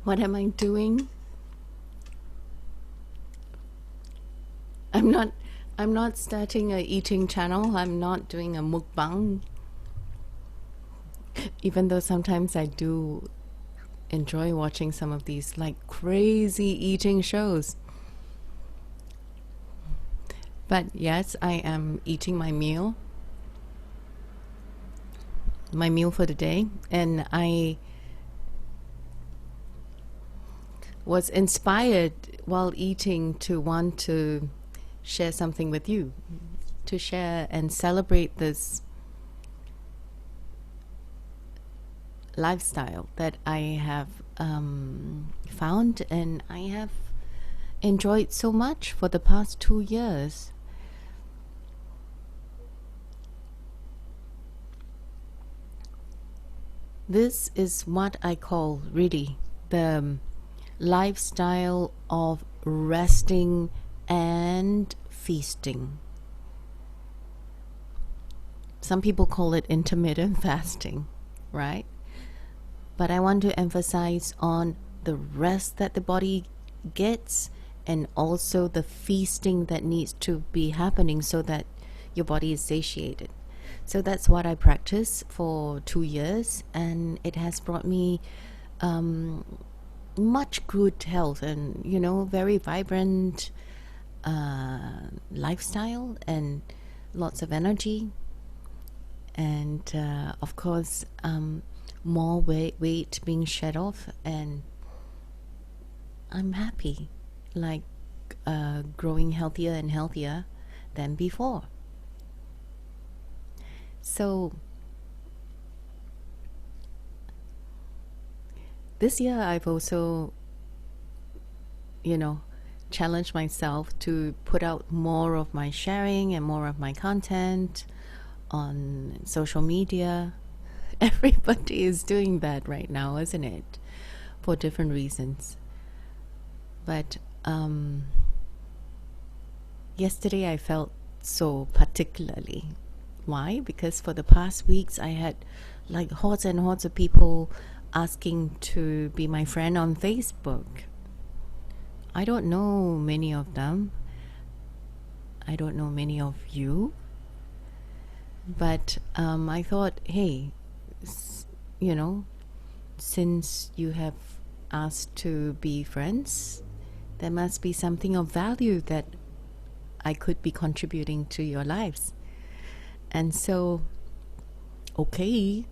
What am I doing? I'm not I'm not starting a eating channel. I'm not doing a mukbang. Even though sometimes I do enjoy watching some of these like crazy eating shows. But yes, I am eating my meal for the day, and I was inspired while eating to want to share something with you, to share and celebrate this lifestyle that I have found and I have enjoyed so much for the past 2 years. This is what I call really the lifestyle of resting and feasting. Some people call it intermittent fasting, right? But I want to emphasize on the rest that the body gets and also the feasting that needs to be happening so that your body is satiated. So that's what I practice for 2 years, and it has brought me much good health and, very vibrant lifestyle and lots of energy. And of course, more weight being shed off, and I'm happy, like growing healthier and healthier than before. So this year I've also, challenged myself to put out more of my sharing and more of my content on social media. Everybody is doing that right now, isn't it? For different reasons. But yesterday I felt so particularly. Why? Because for the past weeks I had like hordes and hordes of people asking to be my friend on Facebook. I don't know many of them. I don't know many of you. But I thought, hey, since you have asked to be friends, there must be something of value that I could be contributing to your lives. And so, okay,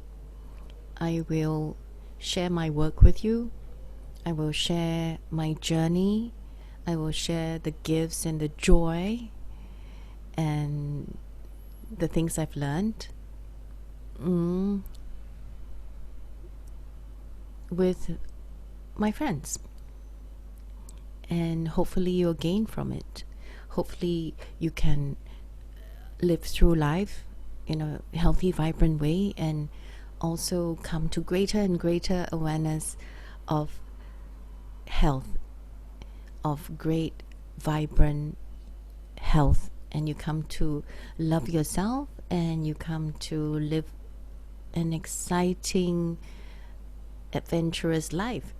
I will share my work with you. I will share my journey. I will share the gifts and the joy and the things I've learned with my friends. And hopefully you'll gain from it. Hopefully you can live through life in a healthy, vibrant way, and also come to greater and greater awareness of health, of great, vibrant health. And you come to love yourself, and you come to live an exciting, adventurous life.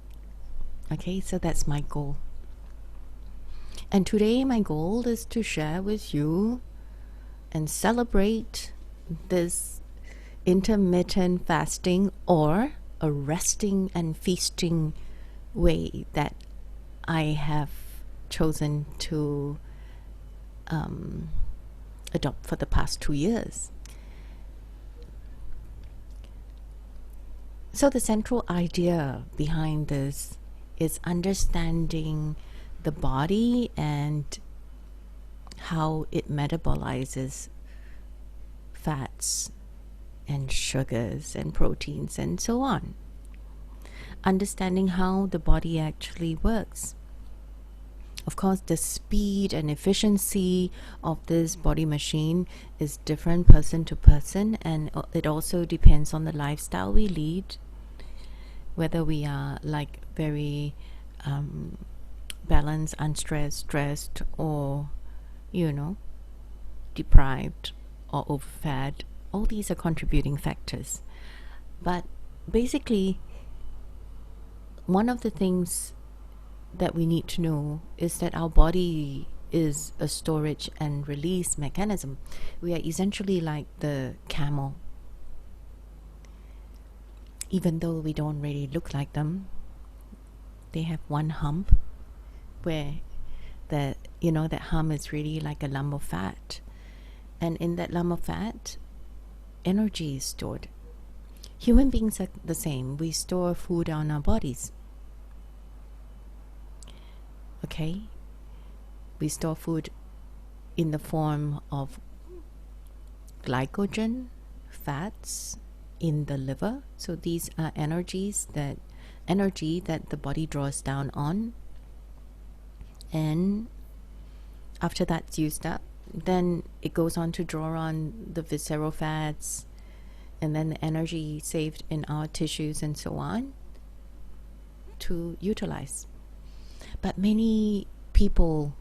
Okay, so that's my goal. And today my goal is to share with you and celebrate this intermittent fasting, or a resting and feasting way that I have chosen to adopt for the past 2 years. So the central idea behind this is understanding the body and how it metabolizes fats and sugars and proteins and so on. Understanding how the body actually works. Of course, the speed and efficiency of this body machine is different person to person, and it also depends on the lifestyle we lead, whether we are like very balanced, unstressed, stressed, or deprived or overfed. All these are contributing factors. But basically, one of the things that we need to know is that our body is a storage and release mechanism. We are essentially like the camel. Even though we don't really look like them, they have one hump where that hump is really like a lump of fat, and in that lump of fat, energy is stored. Human beings are the same. We store food on our bodies. Okay, we store food in the form of glycogen, fats in the liver. So these are energy that the body draws down on, and after that's used up, then it goes on to draw on the visceral fats, and then the energy saved in our tissues and so on to utilize. But many people,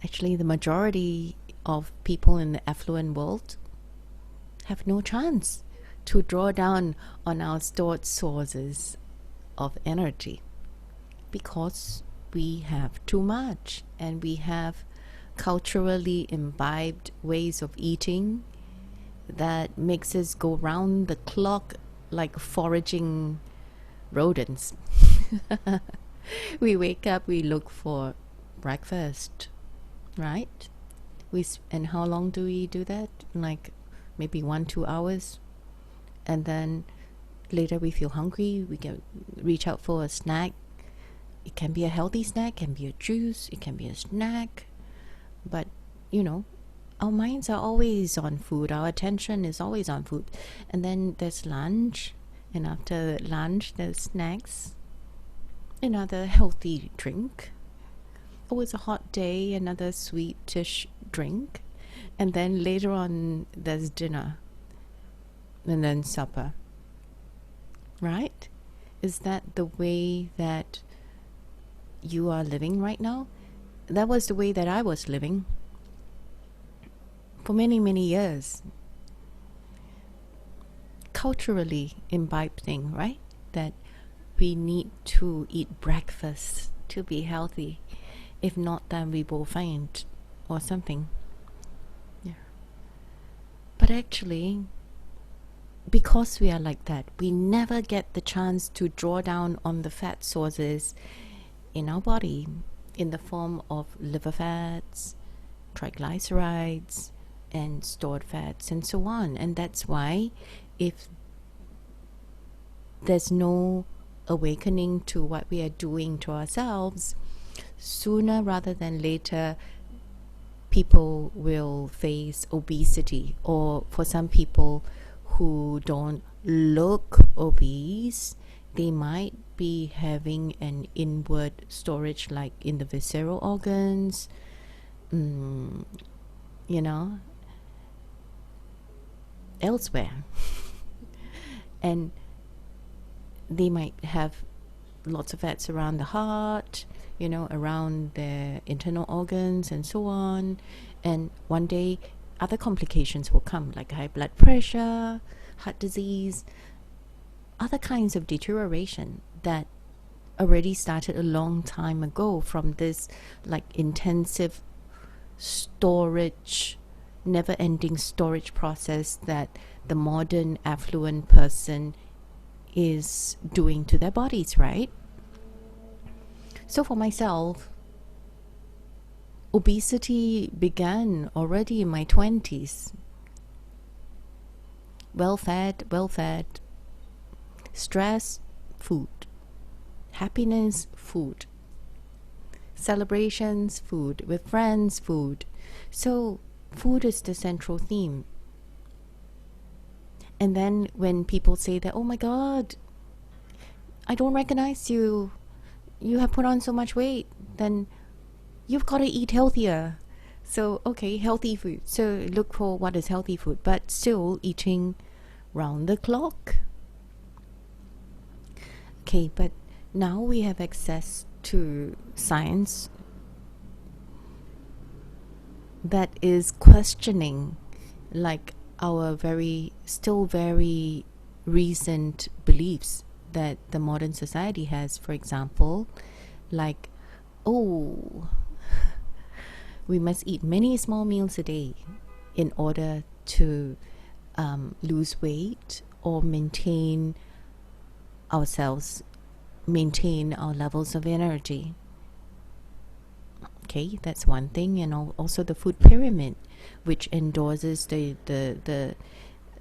actually the majority of people in the affluent world, have no chance to draw down on our stored sources of energy because we have too much, and we have culturally imbibed ways of eating that makes us go round the clock like foraging rodents. We wake up, we look for breakfast, right? And how long do we do that? Like maybe 1-2 hours, and then later we feel hungry, we can reach out for a snack. It can be a healthy snack, can be a juice, it can be a snack, but our minds are always on food, our attention is always on food. And then there's lunch, and after lunch there's snacks, another healthy drink. Oh, it's a hot day, another sweetish drink, and then later on there's dinner, and then supper. Right? Is that the way that you are living right now? That was the way that I was living for many, many years. Culturally imbibed thing, right? That we need to eat breakfast to be healthy. If not, then we will faint or something. Yeah. But actually, because we are like that, we never get the chance to draw down on the fat sources in our body in the form of liver fats, triglycerides, and stored fats, and so on. And that's why if there's no awakening to what we are doing to ourselves, sooner rather than later, people will face obesity. Or for some people who don't look obese, they might be having an inward storage, like in the visceral organs, elsewhere. And they might have lots of fats around the heart, around their internal organs and so on. And one day other complications will come, like high blood pressure, heart disease, other kinds of deterioration that already started a long time ago from this like intensive storage, never-ending storage process that the modern affluent person is doing to their bodies, right? So for myself, obesity began already in my 20s. Well-fed, stress, food. Happiness, food. Celebrations, food. With friends, food. So food is the central theme. And then when people say that, oh my God, I don't recognize you, you have put on so much weight, then you've got to eat healthier. So, okay, healthy food. So look for what is healthy food, but still eating round the clock. Okay, but now we have access to science that is questioning like our still very recent beliefs that the modern society has. For example, like, oh, we must eat many small meals a day in order to lose weight or maintain ourselves, maintain our levels of energy. Okay, that's one thing. And also the food pyramid, which endorses the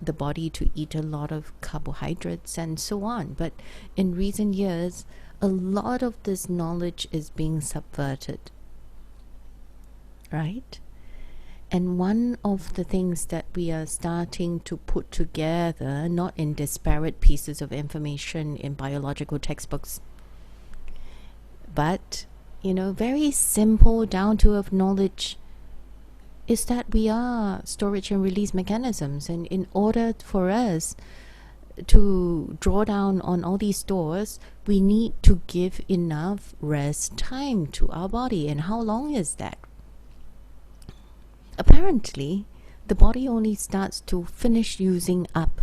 body to eat a lot of carbohydrates and so on. But in recent years, a lot of this knowledge is being subverted, right? And one of the things that we are starting to put together, not in disparate pieces of information in biological textbooks, but, very simple, down-to-earth knowledge, is that we are storage and release mechanisms. And in order for us to draw down on all these stores, we need to give enough rest time to our body. And how long is that? Apparently, the body only starts to finish using up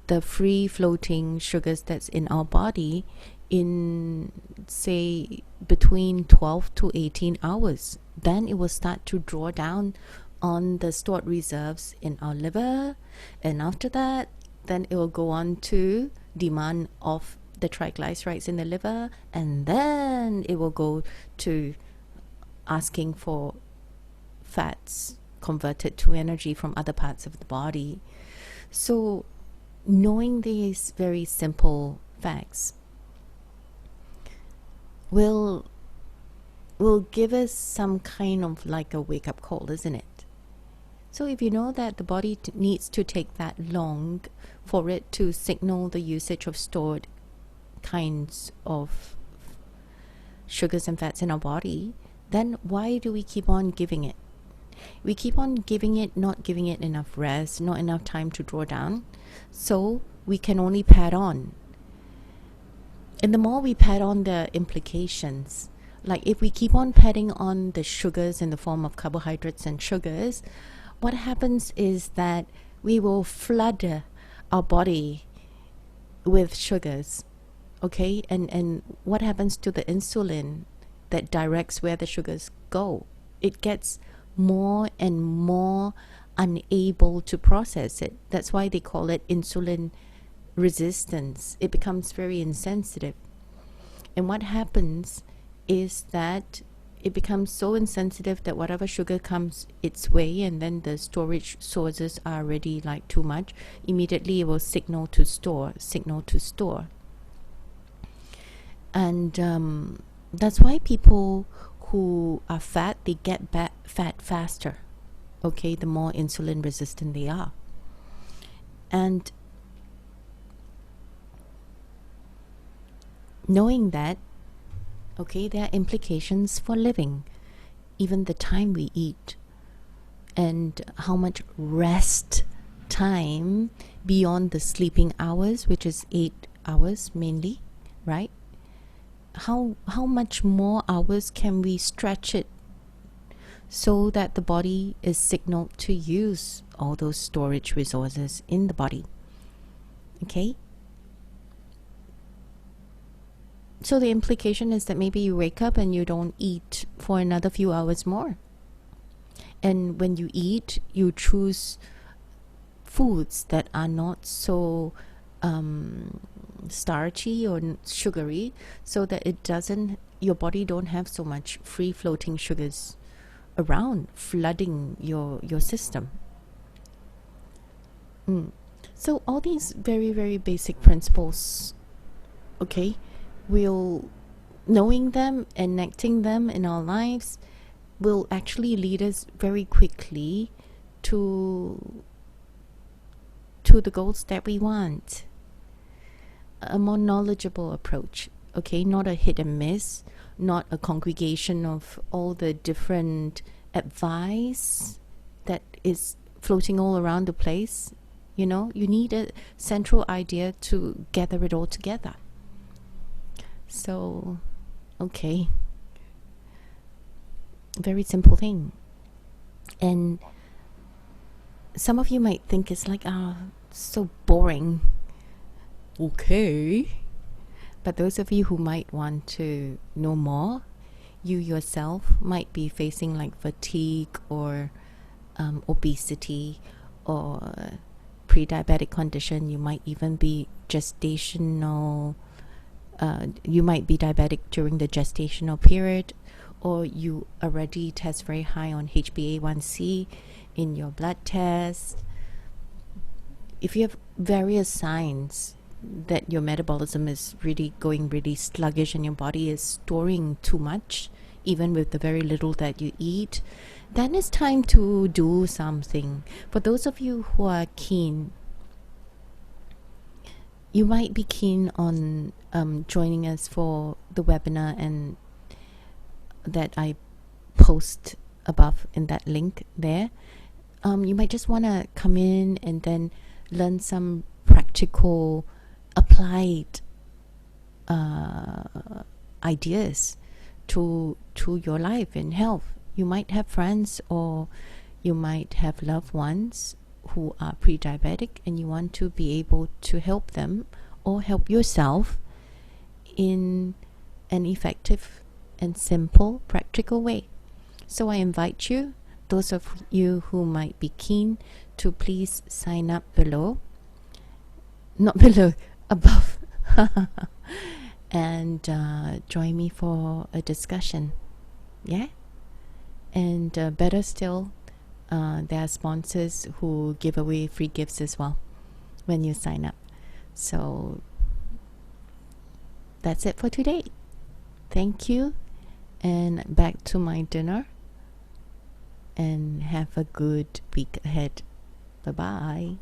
the free floating sugars that's in our body in, say, between 12 to 18 hours. Then it will start to draw down on the stored reserves in our liver, and after that, then it will go on to demand of the triglycerides in the liver, and then it will go to asking for fats converted to energy from other parts of the body. So knowing these very simple facts will give us some kind of like a wake-up call, isn't it? So if you know that the body needs to take that long for it to signal the usage of stored kinds of sugars and fats in our body, then why do we keep on giving it? We keep on giving it, not giving it enough rest, not enough time to draw down. So we can only pad on. And the more we pad on the implications, like if we keep on padding on the sugars in the form of carbohydrates and sugars, what happens is that we will flood our body with sugars. Okay? And what happens to the insulin that directs where the sugars go? It gets more and more unable to process it. That's why they call it insulin resistance. It becomes very insensitive. And what happens is that it becomes so insensitive that whatever sugar comes its way, and then the storage sources are already like too much, immediately it will signal to store. And that's why people who are fat, they get fat faster, okay, the more insulin resistant they are. And knowing that, okay, there are implications for living, even the time we eat, and how much rest time beyond the sleeping hours, which is 8 hours mainly, right? How much more hours can we stretch it so that the body is signaled to use all those storage resources in the body? Okay? So the implication is that maybe you wake up and you don't eat for another few hours more. And when you eat, you choose foods that are not so starchy or sugary, so that your body don't have so much free floating sugars around flooding your system. So all these very, very basic principles, okay, knowing them, enacting them in our lives, will actually lead us very quickly to the goals that we want. A more knowledgeable approach, okay, not a hit and miss, not a congregation of all the different advice that is floating all around the place. You need a central idea to gather it all together. So, okay, very simple thing. And some of you might think it's like, so boring. Okay. But those of you who might want to know more, you yourself might be facing like fatigue or obesity or pre-diabetic condition. You might even be gestational. You might be diabetic during the gestational period, or you already test very high on HbA1c in your blood test. If you have various signs that your metabolism is really going really sluggish and your body is storing too much, even with the very little that you eat, then it's time to do something. For those of you who are keen, you might be keen on joining us for the webinar and that I post above in that link there. You might just want to come in and then learn some practical applied ideas to your life and health. You might have friends or you might have loved ones who are pre-diabetic and you want to be able to help them or help yourself in an effective and simple practical way. So I invite you, those of you who might be keen, to please sign up below, not below, above, and join me for a discussion. Yeah. And better still, there are sponsors who give away free gifts as well when you sign up. So that's it for today. Thank you, and back to my dinner, and have a good week ahead. Bye bye.